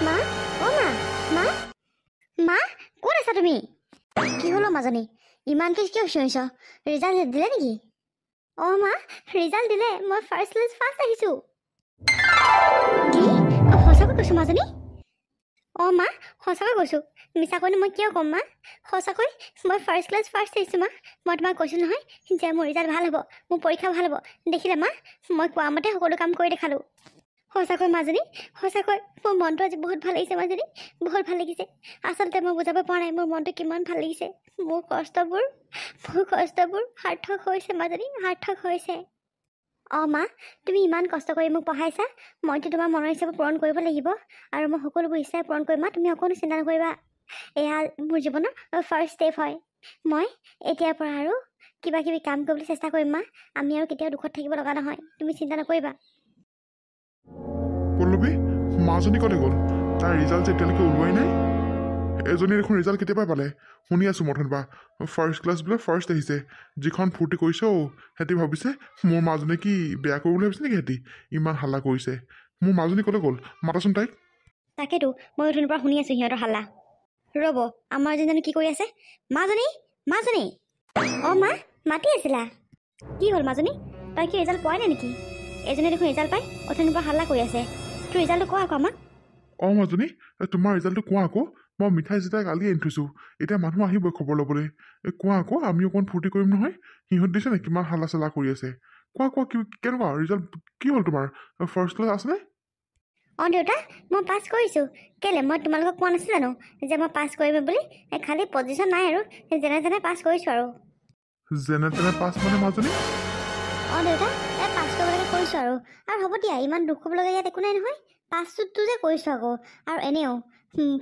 মা ও মা মা মা কোন আছা তুমি কি হলো মাজনী ইমানকে কিয় চিঞৰিছ ৰিজাল্ট দিলে নেকি অ মা ৰিজাল্ট দিলে মই ফাৰ্ষ্ট ক্লাছ ফাৰ্ষ্ট আহিছো কি সঁচাকৈ কৈছো মাজনী অ মা সঁচাকৈ কৈছো মিছা কৈনো মই কিয় ক'ম মা সঁচাকৈ মই ফাৰ্ষ্ট ক্লাছ ফাৰ্ষ্ট আহিছো মা মই তোমাক কৈছো নহয় যে মোৰ ৰিজাল্ট ভাল হ'ব মোৰ পৰীক্ষা ভাল হ'ব দেখিলে মা মই কোৱা মতে সকলো কাম কৰি দেখালো সঁচাকৈ মাজনী সঁচাকৈ মোৰ মনটো আজি বহুত ভাল লাগিছে মাজনী বহুত ভাল লাগিছে আচলতে মই বুজাব পৰা নাই মোৰ মনটো কিমান ভাল লাগিছে মোৰ কষ্টবোৰ সাৰ্থক হৈছে মাজনী সাৰ্থক হৈছে অ মা তুমি ইমান কষ্ট কৰি মোক পঢ়াইছা মইতো তোমাৰ মনৰ ইচ্ছাবোৰ পূৰণ কৰিব লাগিব আৰু মই সকলোবোৰ ইচ্ছাই পূৰণ কৰিম মা তুমি অকণো চিন্তা নকৰিবা এয়া মোৰ জীৱনৰ ফাৰ্ষ্ট ষ্টেপ হয় মই এতিয়াৰ পৰা আৰু কিবা কিবি কাম কৰিবলৈ চেষ্টা কৰিম মা আমি আৰু কেতিয়াও দুখত থাকিব লগা নহয় তুমি চিন্তা নকৰিবা পল্লৱী মাজনী ক'লে গ'ল তাৰ ৰিজাল্ট যে এতিয়ালৈকে ওলোৱাই নাই এজনী দেখোন ৰিজাল্ট কেতিয়াবা পালে শুনি আছোঁ মথন বা ফাৰ্ষ্ট ক্লাছ বোলে ফাৰ্ষ্ট আহিছে যিখন ফূৰ্তি কৰিছে সিহঁতি ভাবিছে মোৰ মাজনী কি বেয়া কৰিবলৈ ভাবিছে নেকি সিহঁতি ইমান হাল্লা কৰিছে মোৰ মাজনী ক'লে গ'ল মাতাচোন তাইক তাকেতো মই উঠোনৰ পৰা শুনি আছোঁ সিহঁতৰ হাল্লা ৰ'ব আমাৰ এজনী কি কৰি আছে মাজনী মাজনী অ মা মাতি আছিলা কি হ'ল মাজনী তই কি ৰিজাল্ট পোৱাই নাই নেকি এজনী দেখোন ৰিজাল্ট পাই উঠোনৰ পৰা হাল্লা কৰি আছে তোৰ ৰিজাল্টটো কোৱা আকৌ আমাক অঁ মাজনী তোমাৰ ৰিজাল্টটো কোৱা আকৌ মই মিঠাই চিঠাই কালি আনি থৈছোঁ এতিয়া মানুহ আহিবই খবৰ ল'বলৈ কোৱা আকৌ আমি অকণ ফূৰ্তি কৰিম নহয় সিহঁত দিছে নে কিমান হাল্লা চাল্লা কৰি আছে কোৱা কোৱা কেনেকুৱা ৰিজাল্ট কি হ'ল তোমাৰ ফাৰ্ষ্ট ক্লাছ আছেনে অঁ দেউতা মই পাছ কৰিছোঁ কেলৈ মই তোমালোকক কোৱা নাছিলোঁ জানো যে মই পাছ কৰিম বুলি খালি পজিশ্যন নাই আৰু যেনে তেনে পাছ কৰিছোঁ আৰু যেনে তেনে পাছ মানে মাজনী অঁ দেউতা পাছ কৰিবলৈকে কৰিছোঁ আৰু হ'ব দিয়া ইমান দুখ হ'বলগীয়া ইয়াত একো নাই নহয় পাছটো যে কৰিছোঁ আকৌ আৰু এনেও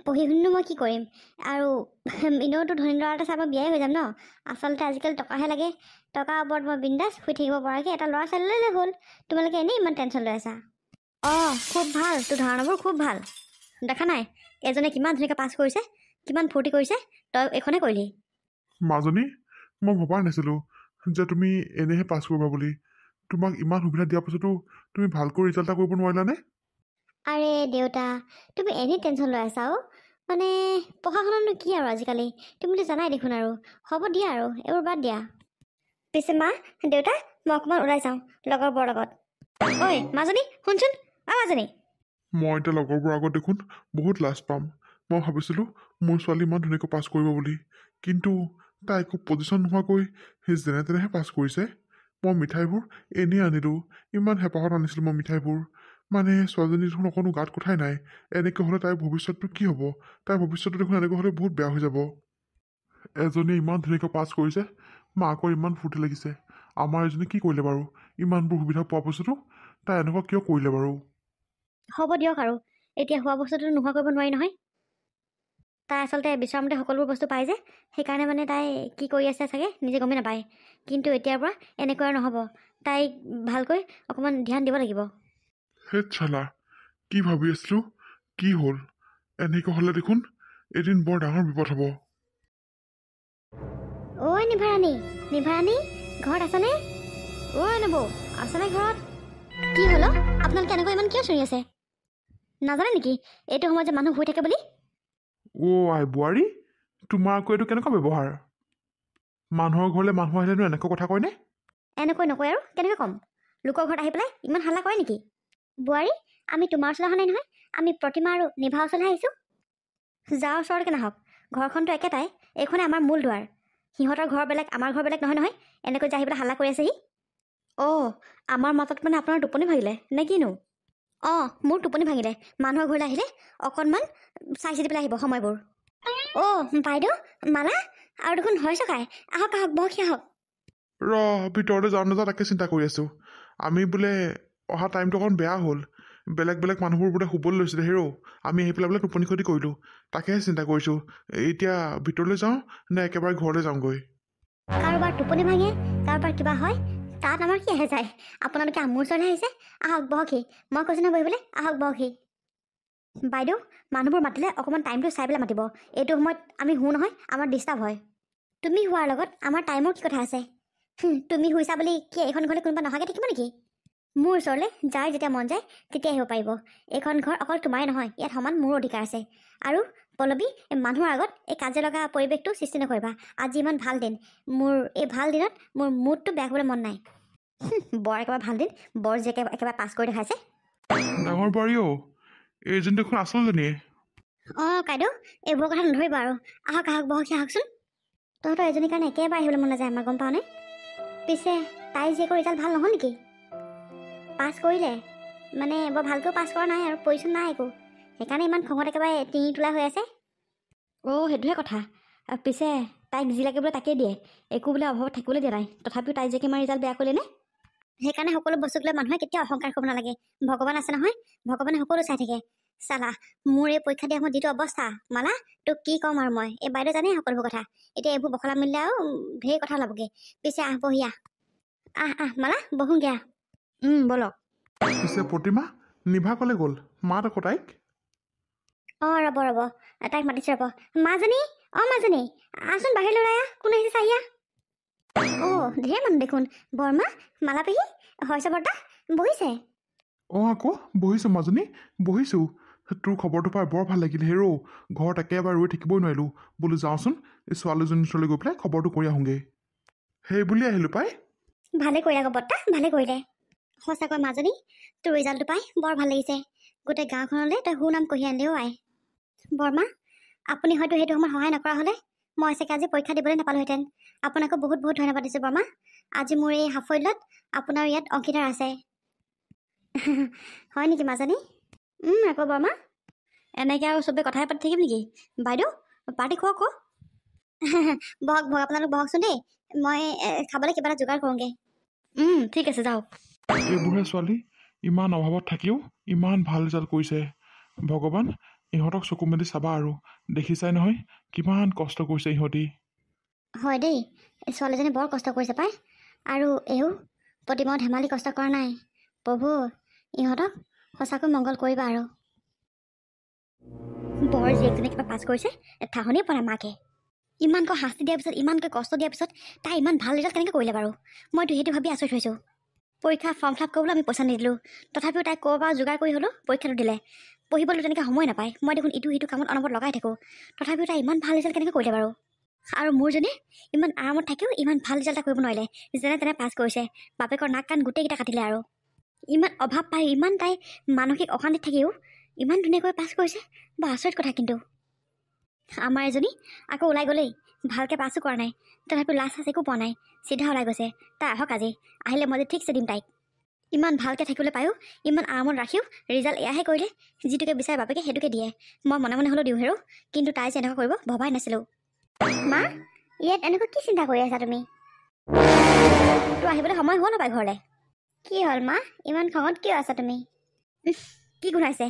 পঢ়ি শুনিনো মই কি কৰিম আৰু এনেওতো ধনী ল'ৰা এটা চাই মই বিয়াই হৈ যাম ন আচলতে আজিকালি টকাহে লাগে টকাৰ ওপৰত মই বিন্দাছ শুই থাকিব পৰাকৈ এটা ল'ৰা ছোৱালী ল'লে হ'ল তোমালোকে এনেই ইমান টেনশ্যন লৈ আছা অঁ খুব ভাল তোৰ ধাৰণাবোৰ খুব ভাল দেখা নাই এজনে কিমান ধুনীয়াকৈ পাছ কৰিছে কিমান ফূৰ্তি কৰিছে তই এইখনে কৰিলি মাজনী মই ভবা নাছিলোঁ যে তুমি এনেহে পাছ কৰিবা বুলি তোমাক ইমান সুবিধা দিয়াৰ পাছতো তুমি ভালকৈ ৰিজাল্ট এটা কৰিব নোৱাৰিলানে আৰে দেউতা তুমি এনেই টেনশ্যন লৈ আছা মানে পঢ়া শুনানো কি আৰু আজিকালি তুমিতো জানাই দেখোন আৰু হ'ব দিয়া আৰু এইবোৰ বাদ দিয়া পিছে মা দেউতা মই অকণমান ওলাই যাওঁ লগৰবোৰৰ লগত ঐ মাজনী শুনচোন মাজনী মই এতিয়া লগৰবোৰৰ আগত দেখোন বহুত লাজ পাম মই ভাবিছিলোঁ মোৰ ছোৱালী ইমান ধুনীয়াকৈ পাছ কৰিব বুলি কিন্তু তাই একো পজিশ্যন নোহোৱাকৈ সেই যেনে তেনেহে পাছ কৰিছে মই মিঠাইবোৰ এনেই আনিলোঁ ইমান হেঁপাহত আনিছিলোঁ মই মিঠাইবোৰ মানে ছোৱালীজনী দেখোন অকণো গাত কথাই নাই এনেকৈ হ'লে তাইৰ ভৱিষ্যতটো কি হ'ব তাইৰ ভৱিষ্যতটো দেখোন এনেকৈ হ'লে বহুত বেয়া হৈ যাব এজনীয়ে ইমান ধুনীয়াকৈ পাছ কৰিছে মাকৰ ইমান ফূৰ্তি লাগিছে আমাৰ এজনী কি কৰিলে বাৰু ইমানবোৰ সুবিধা পোৱাৰ পাছতো তাই এনেকুৱা কিয় কৰিলে বাৰু হ'ব দিয়ক আৰু এতিয়া হোৱা বস্তুটো নোহোৱা কৰিব নোৱাৰি নহয় তাই আচলতে বিচৰামতে সকলোবোৰ বস্তু পায় যে সেইকাৰণে মানে তাই কি কৰি আছে চাগে নিজে গমেই নাপায় কিন্তু এতিয়াৰ পৰা এনেকৈ আৰু নহ'ব তাইক ভালকৈ অকণমান ধ্যান দিব লাগিব হে চালা কি ভাবি আছিলোঁ কি হ'ল এনেকৈ হ'লে দেখোন এদিন বৰ ডাঙৰ বিপদ হ'ব ঐ নিভাৰাণী ঘৰত আছেনে ঐ নবৌ আছেনে ঘৰত কি হ'ল আপোনালোকে এনেকৈ ইমান কিয় চিঞৰি আছে নাজানে নেকি এইটো সময়ত যে মানুহ শুই থাকে বুলি আই বোৱাৰী তোমাৰ আকৌ এইটো কেনেকুৱা ব্যৱহাৰ মানুহৰ ঘৰলৈ মানুহ আহিলেনো এনেকুৱা কথা কয়নে এনেকৈ নকয় আৰু কেনেকৈ ক'ম লোকৰ ঘৰত আহি পেলাই ইমান হাল্লা কৰে নেকি বোৱাৰী আমি তোমাৰ ওচৰত অহা নাই নহয় আমি প্ৰতিমা আৰু নিভা ওচৰলৈ আহিছোঁ যাৰ ওচৰলৈকে নাহক ঘৰখনতো একেটাই এইখনে আমাৰ মূল দুৱাৰ সিহঁতৰ ঘৰ বেলেগ আমাৰ ঘৰ বেলেগ নহয় এনেকৈ যে আহি পেলাই হাল্লা কৰি আছেহি আমাৰ মাজত মানে আপোনাৰ টোপনি ভাঙিলে নে কিনো মোৰ টোপনি ভাঙিলে মানুহৰ ঘৰলৈ আহিলে অকণমান চাই চিতি পেলাই আহিব সময়বোৰ বাইদেউ মালা আৰু দেখোন হয় চকাই আহক বহকি আহক ভিতৰতে যাওঁ নাযাওঁ তাকে চিন্তা কৰি আছোঁ আমি বোলে অহা টাইমটো অকণ বেয়া হ'ল বেলেগ মানুহবোৰ বোলে শুবলৈ লৈছিলে আমি আহি পেলাই বোলে টোপনি ক্ষতি কৰিলোঁ তাকেহে চিন্তা কৰিছোঁ এতিয়া ভিতৰলৈ যাওঁ নে একেবাৰে ঘৰলৈ যাওঁগৈ কাৰোবাৰ টোপনি ভাঙে কাৰোবাৰ কিবা হয় তাত আমাৰ কি আহে যায় আপোনালোকে মোৰ ওচৰলৈ আহিছে আহক বহকি মই কৈছোঁ নহয় বহিবলৈ আহক বহকি বাইদেউ মানুহবোৰ মাতিলে অকণমান টাইমটো চাই পেলাই মাতিব এইটো সময়ত আমি শু নহয় আমাৰ ডিষ্টাৰ্ব হয় তুমি হোৱাৰ লগত আমাৰ টাইমৰ কি কথা আছে তুমি শুইছা বুলি কি এইখন ঘৰলৈ কোনোবা নহাকৈ থাকিব নেকি মোৰ ওচৰলৈ যাৰ যেতিয়া মন যায় তেতিয়া আহিব পাৰিব। এইখন ঘৰ অকল তোমাৰে নহয়, ইয়াত সমান মোৰো অধিকাৰ আছে। আৰু পল্লৱী, মানুহৰ আগত এই কাজিয়া লগা পৰিৱেশটো সৃষ্টি নকৰিবা। আজি ইমান ভাল দিন, মোৰ এই ভাল দিনত মোৰ মুডটো বেয়া কৰিবলৈ মন নাই। বৰ একেবাৰে ভাল দিন, বৰ যে একেবাৰে পাছ কৰি দেখাইছে। ডাঙৰ বোৱাৰী এইজনী দেখোন আচলজনীয়ে। অঁ কাইদেউ, এইবোৰ কথা নধৰিবা আৰু। আহক আহক, বহক আহকচোন। তহঁতৰ এজনীৰ কাৰণে একেবাৰে আহিবলৈ মন নাযায় আমাৰ, গম পাওঁনে? পিছে তাই জীয়েকৰ ৰিজাল্ট ভাল নহ'ল নেকি? পাছ কৰিলে মানে বৰ ভালকৈও পাছ কৰা নাই আৰু পজিশ্যন নাই একো, সেইকাৰণে ইমান খঙত একেবাৰে টিঙি তোলা হৈ আছে। অঁ সেইটোহে কথা। পিছে তাইক যি লাগে বোলে তাকেই দিয়ে, একো বোলে অভাৱত থাকিবলৈ দিয়া নাই। তথাপিও তাই জীয়েকে ইমান ৰিজাল্ট বেয়া কৰিলেনে? সেইকাৰণে সকলো বস্তুক লৈ মানুহে কেতিয়াও অহংকাৰ কৰিব নালাগে। ভগৱান আছে নহয়, ভগৱানে সকলো চাই থাকে। চালা, মোৰ এই পৰীক্ষা দিয়া মোৰ যিটো অৱস্থা, মালা তোক কি ক'ম আৰু মই। এই বাইদেউ জানেই সকলোবোৰ কথা, এতিয়া এইবোৰ বখলা মিলিলে আৰু ঢেৰ কথা ওলাবগে। পিছে আহ বহি আহ। আহ মালা, বহোংগে আহ। বলক। পিছে প্ৰতিমা, নিভা ক'লে গ'ল? মাত আকৌ তাইক। অঁ ৰ'ব তাইক মাতিছে ৰ'ব। মাজনী, অঁ মাজনী, আহচোন বাহিৰলৈ ওলাই আহ। কোন আহিছে চাই আহ। অঁ ঢেৰ মানুহ দেখোন। বৰমা, মালা পেহী, হৰ্ষ বৰ্তা বহিছে। অঁ আকৌ বহিছোঁ মাজনী, বহিছোঁ। তোৰ খবৰটো পাই বৰ ভাল লাগিল হেৰৌ। ঘৰত একেবাৰে ৰৈ থাকিবই নোৱাৰিলোঁ, বোলো যাওঁচোন এই ছোৱালীজনীৰ ওচৰলৈ গৈ পেলাই খবৰটো কৰি আহোঁগৈ। সেই বুলি আহিলোঁ পাই। ভালে কৰিলে আকৌ বৰ্তা, ভালে কৰিলে। সঁচাকৈ মাজনী, তোৰ ৰিজাল্টটো পাই বৰ ভাল লাগিছে। গোটেই গাঁওখনলৈ তই সুনাম কঢ়িয়াই আনিলেও আই। বৰমা, আপুনি হয়তো সেইটো সময়ত সহায় নকৰা হ'লে মই চাগে আজি পৰীক্ষা দিবলৈ নাপালোহেঁতেন। আপোনাকো বহুত বহুত ধন্যবাদ দিছোঁ বৰমা। আজি মোৰ এই সাফল্যত আপোনাৰ ইয়াত অংশীদাৰ আছে। হয় নেকি মাজনী? আকৌ বৰমা, এনেকৈ আৰু চবেই কথাই পাতি থাকিম নেকি? বাইদেউ, পাৰ্টি খুৱাওক আকৌ। বহক বহক, আপোনালোক বহকচোন দেই, মই খাবলৈ কিবা এটা যোগাৰ কৰোঁগৈ। ঠিক আছে যাওক। এইবোৰহে ছোৱালী, ইমান অভাৱত থাকিও ইমান ভাল ৰিজাল্ট কৰিছে। ভগৱান, ইহঁতক চকু মেলি চাবা আৰু। দেখিছাই নহয় কিমান কষ্ট কৰিছে ইহঁতি। হয় দেই, ছোৱালীজনী বৰ কষ্ট কৰিছে পাই। আৰু এইও প্ৰতিমাও ধেমালি কষ্ট কৰা নাই। প্ৰভু, ইহঁতক সঁচাকৈ মংগল কৰিবা আৰু। বৰ জীয়েকজনী কিবা পাছ কৰিছে, ঠাহনিয়ে পৰা নাই মাকে। ইমানকৈ শাস্তি দিয়াৰ পিছত, ইমানকৈ কষ্ট দিয়াৰ পিছত তাই ইমান ভাল ৰিজাল্ট কেনেকৈ কৰিলে বাৰু? মইতো সেইটো ভাবি আচৰিত হৈছোঁ। পৰীক্ষা ফৰ্ম ফিল আপ কৰিবলৈ আমি পইচা নিদিলোঁ, তথাপিও তাই ক'ৰবাৰ যোগাৰ কৰি হ'লেও পৰীক্ষাটো দিলে। পঢ়িবলৈ তেনেকৈ সময় নাপায়। মই দেখোন ইটো সিটো কামত অনবৰত লগাই থাকোঁ, তথাপিও তাই ইমান ভাল ৰিজাল্ট কেনেকৈ কৰিলে বাৰু? আৰু মোৰজনী ইমান আৰামত থাকিও ইমান ভাল ৰিজাল্ট এটা কৰিব নোৱাৰিলে, যেনে তেনে পাছ কৰিছে। বাপেকৰ নাক কাণ গোটেইকেইটা কাটিলে আৰু। ইমান অভাৱ পাই, ইমান তাই মানসিক অশান্তিত থাকিও ইমান ধুনীয়াকৈ পাছ কৰিছে, বৰ আচৰিত কথা। কিন্তু আমাৰ এজনী আকৌ ওলাই গ'লেই, ভালকৈ পাছো কৰা নাই, তথাপিও লাজ চাজ একো পোৱা নাই, চিধা ওলাই গৈছে। তাই আহক আজি, আহিলে মই ঠিকছে দিম তাইক। ইমান ভালকৈ থাকিবলৈ পায়ো, ইমান আৰামত ৰাখিও ৰিজাল্ট এয়াহে কৰিলে। যিটোকে বিচাৰে বাপেকে সেইটোকে দিয়ে। মই মনে মনে হ'লেও দিওঁ হেৰৌ, কিন্তু তাই যে এনেকুৱা কৰিব ভবাই নাছিলোঁ। মা, ইয়াত এনেকুৱা কি চিন্তা কৰি আছা তুমি? তোৰ আহিবলৈ সময় হ'ল নাপায় ঘৰলৈ? কি হ'ল মা, ইমান খঙত কিয় আছা তুমি? কি গোন্ধাইছে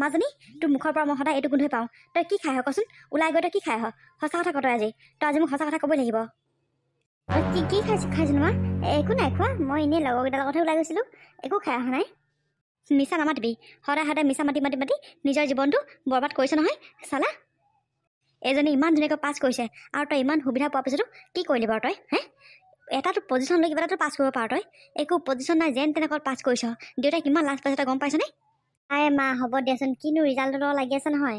মাজনী? তোৰ মুখৰ পৰা মই সদায় এইটো গোন্ধই পাওঁ। তই কি খাই আহ কচোন? ওলাই গৈ তই কি খাই আহ? সঁচা কথা ক তই আজি। তই আজি মোক সঁচা কথা ক'বই লাগিব। কি খাইছিলো মা? একো নাই খোৱা, মই এনেই লগৰকেইটাৰ লগতহে ওলাই গৈছিলোঁ, একো খাই অহা নাই। মিছা নামাতিবি, সদায় সদায় মিছা মাতি মাতি মাতি নিজৰ জীৱনটো বৰবাদ কৰিছে নহয় চালা। এজনী ইমান ধুনীয়াকৈ পাছ কৰিছে আৰু তই ইমান সুবিধা পোৱাৰ পিছতো কি কৰিলি বাৰু তই? এটাতো পজিশ্যন লৈ কিবা এটা পাছ কৰিব পাৰ তই? একো পজিশ্যন নাই, যেন তেনেকৈ পাছ কৰিছ। দেউতাই কিমান লাজ পাইছে তই গম পাইছনে? আৰে মা হ'ব দিয়াচোন, কিনো ৰিজাল্টৰ লগত লাগি আছে নহয়।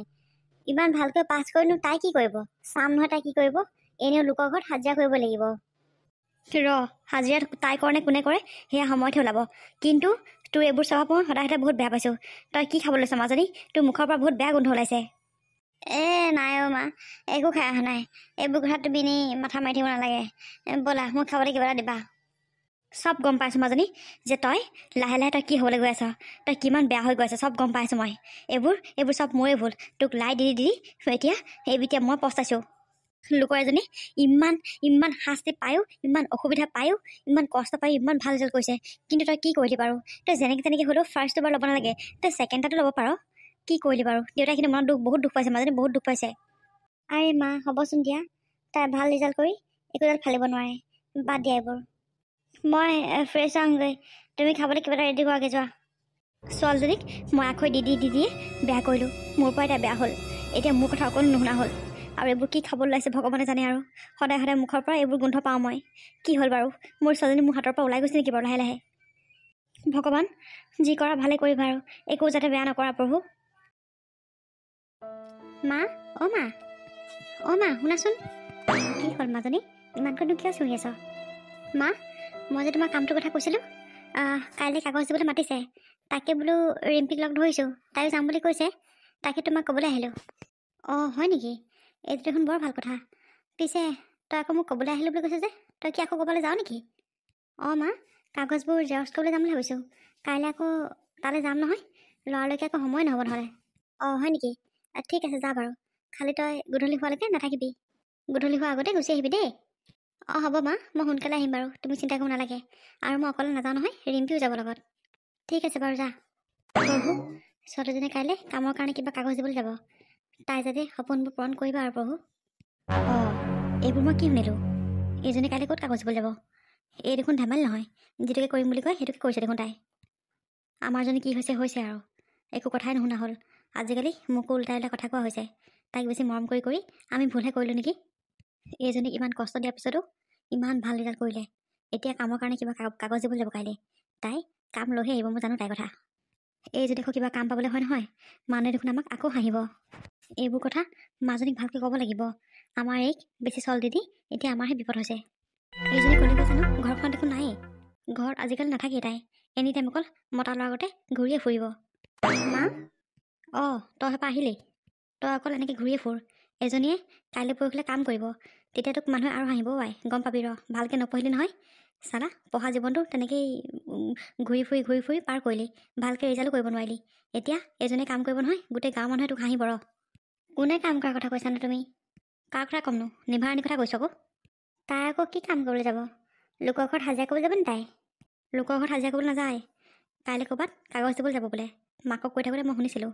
ইমান ভালকৈ পাছ কৰিনো তাই কি কৰিব? চাম নহয় তাই কি কৰিব। এনেও লোকৰ ঘৰত হাজিৰা কৰিব লাগিব। হাজিৰা তাই কৰে নে কোনে কৰে সেয়া সময়তহে ওলাব। কিন্তু তোৰ এইবোৰ স্বভাৱ মই সদায় সদায় বহুত বেয়া পাইছোঁ। তই কি খাবলৈ লৈছ মাজনী? তোৰ মুখৰ পৰা বহুত বেয়া গোন্ধ ওলাইছে। নাই অ' মা, একো খাই অহা নাই। এইবোৰ কথাত তুমি এনেই মাথা মাৰি থাকিব নালাগে। ব'লা, মোক খাবলৈ কিবা এটা দিবা। চব গম পাইছোঁ মাজনী, যে তই লাহে লাহে তই কি হ'বলৈ গৈ আছ, তই কিমান বেয়া হৈ গৈ আছ, চব গম পাইছোঁ মই। এইবোৰ চব মোৰে ভুল। তোক লাই দি এতিয়া মই পস্তাইছোঁ। লোকৰ এজনী ইমান শাস্তি পায়ো, ইমান অসুবিধা পায়ো, ইমান কষ্ট পায়ো ইমান ভাল ৰিজাল্ট কৰিছে, কিন্তু তই কি কৰিলি বাৰু? তই যেনেকৈ তেনেকৈ হ'লেও ফাৰ্ষ্টটো বাৰু ল'ব নালাগে, তই ছেকেণ্ডটো ল'ব পাৰ। কি কৰিলি বাৰু? দেউতাই কিন্তু মনত বহুত দুখ পাইছে মাজনী, বহুত দুখ পাইছে। আৰে মা হ'বচোন দিয়া, তাই ভাল ৰিজাল্ট কৰি একো ৰিজাল্ট ফালিব নোৱাৰে, বাদ দিয়া এইবোৰ। মই ফ্ৰেছ হওঁগৈ, তুমি খাবলৈ কিবা এটা ৰেডি কৰাকৈ যোৱা। ছোৱালীজনীক মই আখৈ দি বেয়া কৰিলোঁ, মোৰ পৰাই তাই বেয়া হ'ল। এতিয়া মোৰ কথা অকণো নুশুনা হ'ল। আৰু এইবোৰ কি খাবলৈ ওলাইছে ভগৱানে জানে আৰু। সদায় সদায় মুখৰ পৰা এইবোৰ গোন্ধ পাওঁ মই। কি হ'ল বাৰু? মোৰ ছোৱালীজনী মোৰ হাতৰ পৰা ওলাই গৈছে নেকি বাৰু লাহে লাহে? ভগৱান যি কৰা ভালে কৰিবা আৰু একো যাতে বেয়া নকৰা প্ৰভু। মা অ' মা শুনাচোন। কি হ'ল মাজনী, ইমানকৈনো কিয় চিঞৰি আছ? মা মই যে তোমাৰ কামটোৰ কথা কৈছিলোঁ, কাইলৈ কাগজ দিবলৈ মাতিছে, তাকে বোলো ৰিম্পীক লগ ধৰিছোঁ, তাইও যাম বুলি কৈছে, তাকে তোমাক ক'বলৈ আহিলোঁ। অঁ হয় নেকি? এইটো দেখোন বৰ ভাল কথা। পিছে তই আকৌ মোক ক'বলৈ আহিলোঁ বুলি কৈছ যে, তই কি আকৌ ক'বলৈ যাওঁ নেকি? অঁ মা, কাগজবোৰ জেৰক্স কৰিবলৈ যাম বুলি ভাবিছোঁ, কাইলৈ আকৌ তালৈ যাম নহয়, ল'ৰালৈকে আকৌ সময় নহ'ব নহ'লে। অঁ হয় নেকি? ঠিক আছে যা বাৰু, খালি তই গধূলি হোৱালৈকে নাথাকিবি, গধূলি হোৱাৰ আগতে গুচি আহিবি দেই। অঁ হ'ব মা, মই সোনকালে আহিম বাৰু, তুমি চিন্তা কৰিব নালাগে। আৰু মই অকলে নাযাওঁ নহয়, ৰিম্পীও যাব লগত। ঠিক আছে বাৰু যা। প্ৰভু, ছোৱালীজনীয়ে কাইলৈ কামৰ কাৰণে কিবা কাগজ দিবলৈ যাব, তাই যাতে সপোনবোৰ পূৰণ কৰিবা আৰু প্ৰভু। অঁ এইবোৰ মই কি শুনিলোঁ? এইজনী কাইলৈ ক'ত কাগজ দিবলৈ যাব? এই দেখোন ধেমালি নহয়, যিটোকে কৰিম বুলি কয় সেইটোকে কৰিছে দেখোন তাই। আমাৰজনী কি হৈছে আৰু, একো কথাই নুশুনা হ'ল। আজিকালি মোকো উল্টাই উল্টাই কথা কোৱা হৈছে। তাইক বেছি মৰম কৰি কৰি আমি ভুলহে কৰিলোঁ নেকি? এইজনীক ইমান কষ্ট দিয়াৰ পিছতো ইমান ভাল ৰিজাল্ট কৰিলে, এতিয়া কামৰ কাৰণে কিবা কাগজ দিবলৈ যাব কাইলৈ। তাই কাম লৈহে আহিব, মই জানো তাইৰ কথা। এই যদি আকৌ কিবা কাম পাবলৈ হয় নহয়, মানুহে দেখোন আমাক আকৌ হাঁহিব। এইবোৰ কথা মাজনীক ভালকৈ ক'ব লাগিব। আমাৰ এইক বেছি চল দি এতিয়া আমাৰহে বিপদ হৈছে। এইজনী ক'লে গৈ জানো, ঘৰখন দেখোন নায়েই, ঘৰত আজিকালি নাথাকেই তাই, এনি টাইম অকল মতা ল'ৰাৰ আগতে ঘূৰিয়ে ফুৰিব। মা অঁ তই হেপা আহিলেই, তই অকল এনেকৈ ঘূৰিয়ে ফুৰ। এজনীয়ে কাইলৈ পৰহিলৈ কাম কৰিব, তেতিয়া তোক মানুহে আৰু হাঁহিবও পায়, গম পাবি ৰ। ভালকৈ নপঢ়িলি নহয় চালা, পঢ়া জীৱনটো তেনেকেই ঘূৰি ফুৰি পাৰ কৰিলি, ভালকৈ ৰিজাল্টো কৰিব নোৱাৰিলি। এতিয়া এজনীয়ে কাম কৰিব নহয়, গোটেই গাঁৱৰ মানুহে তোক হাঁহিব ৰ। কোনে কাম কৰাৰ কথা কৈছানো তুমি? কাৰ কথা ক'মনো, নিভাৰাণীৰ কথা কৈছ আকৌ। তাই আকৌ কি কাম কৰিবলৈ যাব? লোকৰ ঘৰত হাজিৰা কৰিবলৈ যাব নি তাই? লোকৰ ঘৰত হাজিৰা কৰিবলৈ নাযায়, কাইলৈ ক'ৰবাত কাগজ দিবলৈ যাব বোলে। মাকক কৈ থাকোঁতে মই শুনিছিলোঁ।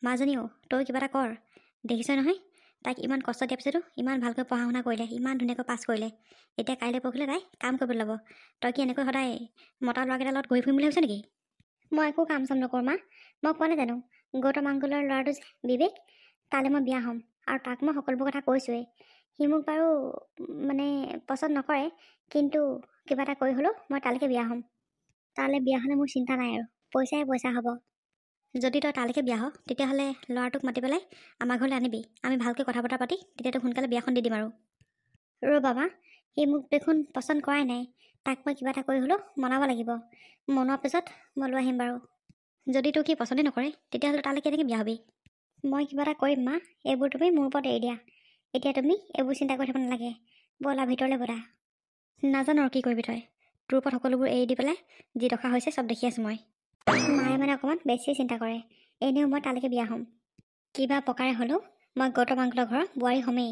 মাজনীও তই কিবা এটা কৰ, দেখিছই নহয় তাইক ইমান কষ্ট দিয়াৰ পিছতো ইমান ভালকৈ পঢ়া শুনা কৰিলে, ইমান ধুনীয়াকৈ পাছ কৰিলে, এতিয়া কাইলৈ পৰহিলৈ তাই কাম কৰিবলৈ ল'ব। তই কি এনেকৈ সদায় মতা ল'ৰাকেইটাৰ লগত ঘূৰি ফুৰিম বুলি ভাবিছ নেকি? মই একো কাম চাম নকৰোঁ মা, মই কোৱা নাই জানো গৌতম আংকুলৰ ল'ৰাটো যে বিবেক, তালৈ মই বিয়া হ'ম, আৰু তাক মই সকলোবোৰ কথা কৈছোঁৱেই। সি মোক বাৰু মানে পচন্দ নকৰে, কিন্তু কিবা এটা কৰি হ'লেও মই তালৈকে বিয়া হ'ম। তালৈ বিয়া হ'লে মোৰ চিন্তা নাই আৰু, পইচাই পইচা হ'ব। যদি তই তালৈকে বিয়া হ, তেতিয়াহ'লে ল'ৰাটোক মাতি পেলাই আমাৰ ঘৰলৈ আনিবি, আমি ভালকৈ কথা বতৰা পাতি তেতিয়া তোক সোনকালে বিয়াখন দি দিম আৰু। বাবা, সি মোক দেখোন পচন্দ কৰাই নাই, তাক মই কিবা এটা কৰি হ'লেও মনাব লাগিব। মনোৱাৰ পিছত মই লৈ আহিম বাৰু। যদি তোক সি পচন্দে নকৰে, তেতিয়াহ'লে তালৈ কেনেকৈ বিয়া হ'বি? মই কিবা এটা কৰিম মা, এইবোৰ তুমি মোৰ ওপৰত এৰি দিয়া। এতিয়া তুমি এইবোৰ চিন্তা কৰি থাকিব নালাগে, ব'লা ভিতৰলৈ ব'লা। নাজানো আৰু কি কৰিবি তই, তোৰ ওপৰত সকলোবোৰ এৰি দি পেলাই যি দশা হৈছে চব দেখি আছোঁ মই। মায়ে মানে অকণমান বেছি চিন্তা কৰে, এনেও মই তালৈকে বিয়া হ'ম, কিবা প্ৰকাৰে হ'লেও মই গৌতম আংকুলৰ ঘৰৰ বোৱাৰী হ'মেই।